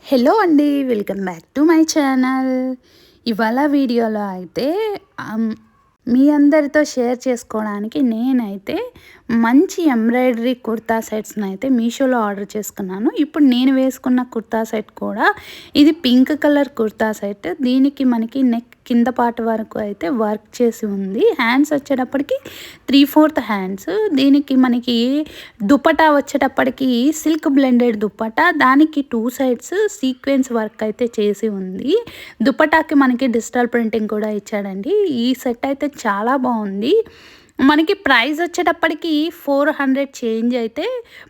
Hello అండి, welcome back to my channel. ఇవాళ వీడియోలో అయితే మీ అందరితో షేర్ చేసుకోవడానికి నేనైతే మంచి ఎంబ్రాయిడరీ కుర్తా సెట్స్ని అయితే మీషోలో ఆర్డర్ చేసుకున్నాను. ఇప్పుడు నేను వేసుకున్న కుర్తా సెట్ కూడా ఇది పింక్ కలర్ కుర్తా సెట్. దీనికి మనకి నెక్ కింద పార్ట్ వరకు అయితే వర్క్ చేసి ఉంది. హ్యాండ్స్ వచ్చేటప్పటికి 3/4 హ్యాండ్స్. దీనికి మనకి దుపట్టా వచ్చేటప్పటికి సిల్క్ బ్లెండెడ్ దుపట్టా, దానికి 2 సైడ్స్ సీక్వెన్స్ వర్క్ అయితే చేసి ఉంది. దుపట్టాకి మనకి డిజిటల్ ప్రింటింగ్ కూడా ఇచ్చాడండి. ఈ సెట్ అయితే చాలా బాగుంది. మనకి ప్రైస్ వచ్చేటప్పటికి 400 చేంజ్ అయితే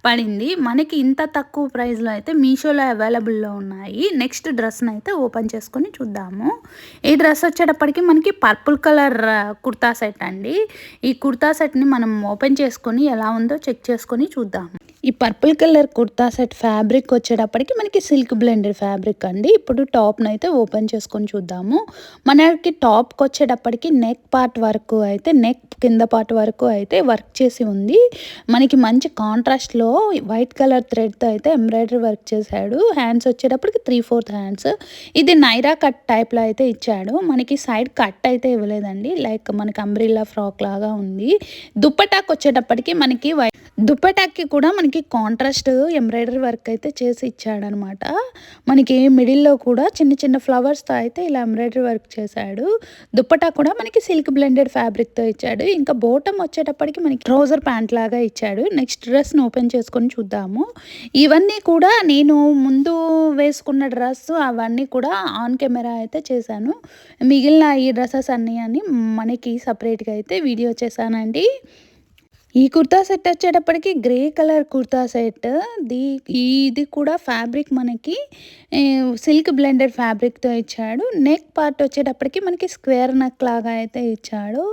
పడింది. మనకి ఇంత తక్కువ ప్రైస్లో అయితే మీషోలో అవైలబుల్లో ఉన్నాయి. నెక్స్ట్ డ్రెస్ని అయితే ఓపెన్ చేసుకొని చూద్దాము. ఈ డ్రెస్ వచ్చేటప్పటికి మనకి పర్పుల్ కలర్ కుర్తా సెట్ అండి. ఈ కుర్తా సెట్ని మనం ఓపెన్ చేసుకొని ఎలా ఉందో చెక్ చేసుకొని చూద్దాము. ఈ purple colour kurta set fabric వచ్చేటప్పటికి మనకి సిల్క్ బ్లెండెడ్ ఫ్యాబ్రిక్ అండి. ఇప్పుడు టాప్ని అయితే ఓపెన్ చేసుకొని చూద్దాము. మనకి టాప్కి వచ్చేటప్పటికి నెక్ పార్ట్ వరకు అయితే, నెక్ కింద పార్ట్ వరకు అయితే వర్క్ చేసి ఉంది. మనకి మంచి కాంట్రాస్ట్లో వైట్ కలర్ థ్రెడ్తో అయితే ఎంబ్రాయిడరీ వర్క్ చేశాడు. హ్యాండ్స్ వచ్చేటప్పటికి 3/4 హ్యాండ్స్. ఇది నైరా కట్ టైప్లో అయితే ఇచ్చాడు. మనకి సైడ్ కట్ అయితే ఇవ్వలేదండి, లైక్ మనకి అంబ్రిల్లా ఫ్రాక్ లాగా ఉంది. దుప్పటాకి వచ్చేటప్పటికి మనకి దుప్పటాకి కూడా మనకి కాంట్రాస్ట్ ఎంబ్రాయిడరీ వర్క్ అయితే చేసి ఇచ్చాడనమాట. మనకి మిడిల్లో కూడా చిన్న చిన్న ఫ్లవర్స్తో అయితే ఇలా ఎంబ్రాయిడరీ వర్క్ చేశాడు. దుప్పటా కూడా మనకి సిల్క్ బ్లెండెడ్ ఫ్యాబ్రిక్తో ఇచ్చాడు. ఇంకా బోటం వచ్చేటప్పటికి మనకి ట్రౌజర్ ప్యాంట్ లాగా ఇచ్చాడు. నెక్స్ట్ డ్రెస్ని ఓపెన్ చేసుకొని చూద్దాము. ఇవన్నీ కూడా నేను ముందు వేసుకున్న డ్రెస్ అవన్నీ కూడా ఆన్ కెమెరా అయితే చేశాను. మిగిలిన ఈ డ్రెస్సెస్ అన్నీ అని మనకి సపరేట్గా అయితే వీడియో చేశానండి. ఈ కుర్తా సెట్ వచ్చేటప్పటికి గ్రే కలర్ కుర్తా సెట్. ఇది కూడా ఫ్యాబ్రిక్ మనకి సిల్క్ బ్లెండెడ్ ఫ్యాబ్రిక్తో ఇచ్చాడు. నెక్ పార్ట్ వచ్చేటప్పటికి మనకి స్క్వేర్ నెక్ లాగా అయితే ఇచ్చాడు.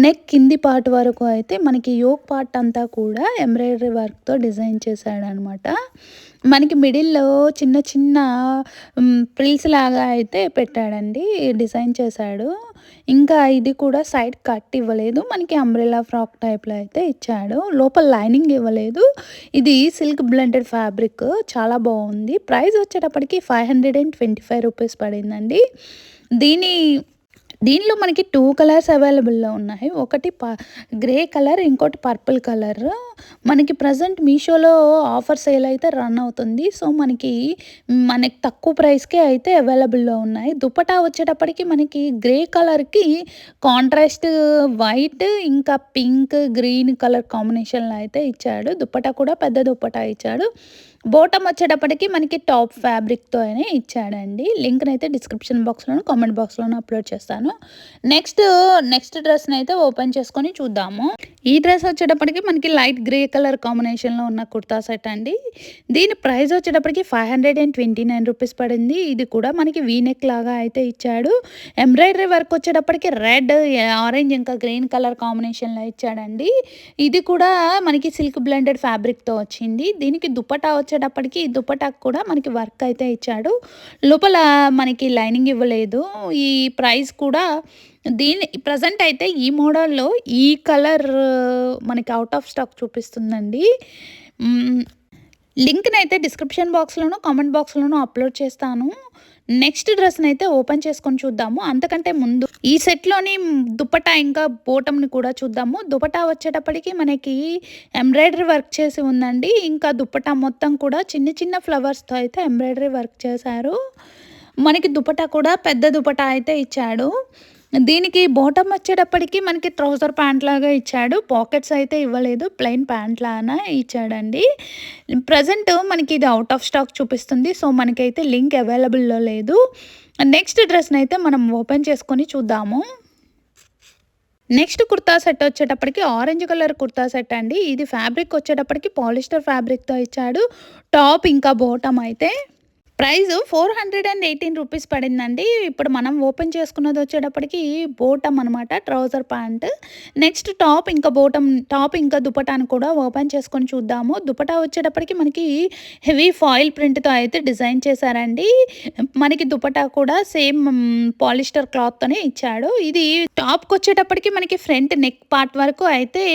నెక్ కింది పార్ట్ వరకు అయితే మనకి యోక్ పార్ట్ అంతా కూడా ఎంబ్రాయిడరీ వర్క్తో డిజైన్ చేశాడు అనమాట. మనకి మిడిల్లో చిన్న చిన్న ప్రిల్స్ లాగా అయితే పెట్టాడండి, డిజైన్ చేశాడు. ఇంకా ఇది కూడా సైడ్ కట్ ఇవ్వలేదు, మనకి అంబ్రెల్లా ఫ్రాక్ టైప్లో అయితే ఇచ్చాడు. లోపల లైనింగ్ ఇవ్వలేదు. ఇది సిల్క్ బ్లెండెడ్ ఫ్యాబ్రిక్, చాలా బాగుంది. ప్రైస్ వచ్చేటప్పటికి 525 రూపీస్ పడిందండి. దీనిలో మనకి 2 కలర్స్ అవైలబుల్లో ఉన్నాయి. ఒకటి గ్రే కలర్, ఇంకోటి పర్పుల్ కలర్. మనకి ప్రజెంట్ మీషోలో ఆఫర్ సేల్ అయితే రన్ అవుతుంది. సో మనకి తక్కువ ప్రైస్కే అయితే అవైలబుల్లో ఉన్నాయి. దుపట్టా వచ్చేటప్పటికి మనకి గ్రే కలర్కి కాంట్రాస్ట్ వైట్ ఇంకా పింక్ గ్రీన్ కలర్ కాంబినేషన్లో అయితే ఇచ్చాడు. దుపట్టా కూడా పెద్ద దుపట్టా ఇచ్చాడు. బోటం వచ్చేటప్పటికి మనకి టాప్ ఫ్యాబ్రిక్తో అయినా ఇచ్చాడండి. లింక్ని అయితే డిస్క్రిప్షన్ బాక్స్లోను కామెంట్ బాక్స్లోను అప్లోడ్ చేస్తాను. నెక్స్ట్ డ్రెస్ని అయితే ఓపెన్ చేసుకొని చూద్దాము. ఈ డ్రెస్ వచ్చేటప్పటికి మనకి లైట్ గ్రే కలర్ కాంబినేషన్లో ఉన్న కుర్తా సెట్ అండి. దీని ప్రైస్ వచ్చేటప్పటికి 529 రూపీస్ పడింది. ఇది కూడా మనకి వీనెక్ లాగా అయితే ఇచ్చాడు. ఎంబ్రాయిడరీ వర్క్ వచ్చేటప్పటికి రెడ్, ఆరెంజ్ ఇంకా గ్రీన్ కలర్ కాంబినేషన్లో ఇచ్చాడండి. ఇది కూడా మనకి సిల్క్ బ్లెండెడ్ ఫ్యాబ్రిక్తో వచ్చింది. దీనికి దుపట్టా వచ్చేటప్పటికి దుపట్టాకు కూడా మనకి వర్క్ అయితే ఇచ్చాడు. లోపల మనకి లైనింగ్ ఇవ్వలేదు. ఈ ప్రైస్ కూడా ప్రజెంట్ అయితే ఈ మోడల్లో ఈ కలర్ మనకి అవుట్ ఆఫ్ స్టాక్ చూపిస్తుందండి. లింక్ని అయితే డిస్క్రిప్షన్ బాక్స్లోను కామెంట్ బాక్స్లోను అప్లోడ్ చేస్తాను. నెక్స్ట్ డ్రెస్ని అయితే ఓపెన్ చేసుకొని చూద్దాము. అంతకంటే ముందు ఈ సెట్లోని దుపట్టా ఇంకా బోటంని కూడా చూద్దాము. దుపట్టా వచ్చేటప్పటికి మనకి ఎంబ్రాయిడరీ వర్క్ చేసి ఉందండి. ఇంకా దుపట్టా మొత్తం కూడా చిన్న చిన్న ఫ్లవర్స్తో అయితే ఎంబ్రాయిడరీ వర్క్ చేశారు. మనకి దుపట్టా కూడా పెద్ద దుపట్టా అయితే ఇచ్చాడు. దీనికి బోటం వచ్చేటప్పటికి మనకి ట్రౌజర్ ప్యాంట్ లాగా ఇచ్చాడు. పాకెట్స్ అయితే ఇవ్వలేదు, ప్లెయిన్ ప్యాంట్ లాగా ఇచ్చాడండి. ప్రజెంట్ మనకి ఇది అవుట్ ఆఫ్ స్టాక్ చూపిస్తుంది. సో మనకైతే లింక్ అవైలబుల్లో లేదు. నెక్స్ట్ డ్రెస్ని అయితే మనం ఓపెన్ చేసుకొని చూద్దాము. నెక్స్ట్ కుర్తా సెట్ వచ్చేటప్పటికి ఆరెంజ్ కలర్ కుర్తా సెట్ అండి. ఇది ఫ్యాబ్రిక్ వచ్చేటప్పటికి పాలిస్టర్ ఫ్యాబ్రిక్తో ఇచ్చాడు. టాప్ ఇంకా బోటం అయితే ప్రైస్ 418 రూపీస్ పడిందండి. ఇప్పుడు మనం ఓపెన్ చేసుకున్నది వచ్చేటప్పటికి బోటం అనమాట, ట్రౌజర్ ప్యాంట్. నెక్స్ట్ టాప్ ఇంకా దుపటాను కూడా ఓపెన్ చేసుకొని చూద్దాము. దుపటా వచ్చేటప్పటికి మనకి హెవీ ఫాయిల్ ప్రింట్తో అయితే డిజైన్ చేశారండి. మనకి దుపటా కూడా సేమ్ పాలిస్టర్ క్లాత్తోనే ఇచ్చాడు. ఇది టాప్కి వచ్చేటప్పటికి మనకి ఫ్రంట్ నెక్ పార్ట్ వరకు అయితే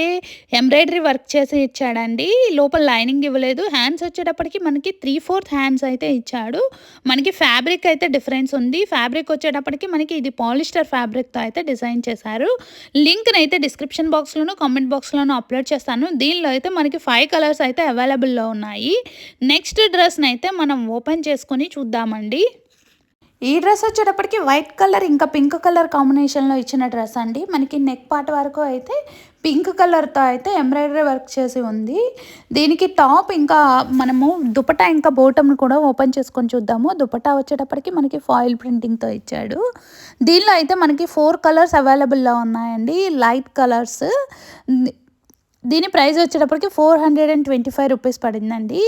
ఎంబ్రాయిడరీ వర్క్ చేసి ఇచ్చాడండి. లోపల లైనింగ్ ఇవ్వలేదు. హ్యాండ్స్ వచ్చేటప్పటికి మనకి 3/4 హ్యాండ్స్ అయితే ఇచ్చాడు. ఇచ్చాడు. మనకి ఫ్యాబ్రిక్ అయితే డిఫరెన్స్ ఉంది. ఫ్యాబ్రిక్ వచ్చేటప్పటికి మనకి ఇది పాలిస్టర్ ఫ్యాబ్రిక్తో అయితే డిజైన్ చేశారు. లింక్ని అయితే డిస్క్రిప్షన్ బాక్స్లోను కామెంట్ బాక్స్లోను అప్లోడ్ చేస్తాను. దీనిలో అయితే మనకి 5 కలర్స్ అయితే అవైలబుల్లో ఉన్నాయి. నెక్స్ట్ డ్రెస్ని అయితే మనం ఓపెన్ చేసుకొని చూద్దామండి. ఈ డ్రెస్ వచ్చేటప్పటికి వైట్ కలర్ ఇంకా పింక్ కలర్ కాంబినేషన్లో ఇచ్చిన డ్రెస్ అండి. మనకి నెక్ పార్ట్ వరకు అయితే పింక్ కలర్తో అయితే ఎంబ్రాయిడరీ వర్క్ చేసి ఉంది. దీనికి టాప్ ఇంకా మనము దుపట్టా ఇంకా బోటంని కూడా ఓపెన్ చేసుకొని చూద్దాము. దుపట్టా వచ్చేటప్పటికి మనకి ఫాయిల్ ప్రింటింగ్తో ఇచ్చాడు. దీనిలో అయితే మనకి 4 కలర్స్ అవైలబుల్లో ఉన్నాయండి, లైట్ కలర్స్. దీని ప్రైస్ వచ్చేటప్పటికి 425 రూపీస్ పడిందండి.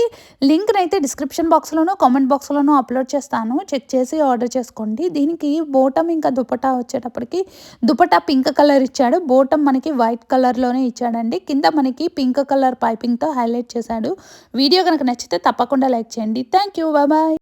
లింక్ని అయితే డిస్క్రిప్షన్ బాక్స్లోనూ కామెంట్ బాక్స్లోనూ అప్లోడ్ చేస్తాను, చెక్ చేసి ఆర్డర్ చేసుకోండి. దీనికి బోటం ఇంకా దుపట్టా వచ్చేటప్పటికి దుపట్టా పింక్ కలర్ ఇచ్చాడు, బోటం మనకి వైట్ కలర్లోనే ఇచ్చాడండి. కింద మనకి పింక్ కలర్ పైపింగ్తో హైలైట్ చేశాడు. వీడియో కనుక నచ్చితే తప్పకుండా లైక్ చేయండి. Thank you, bye.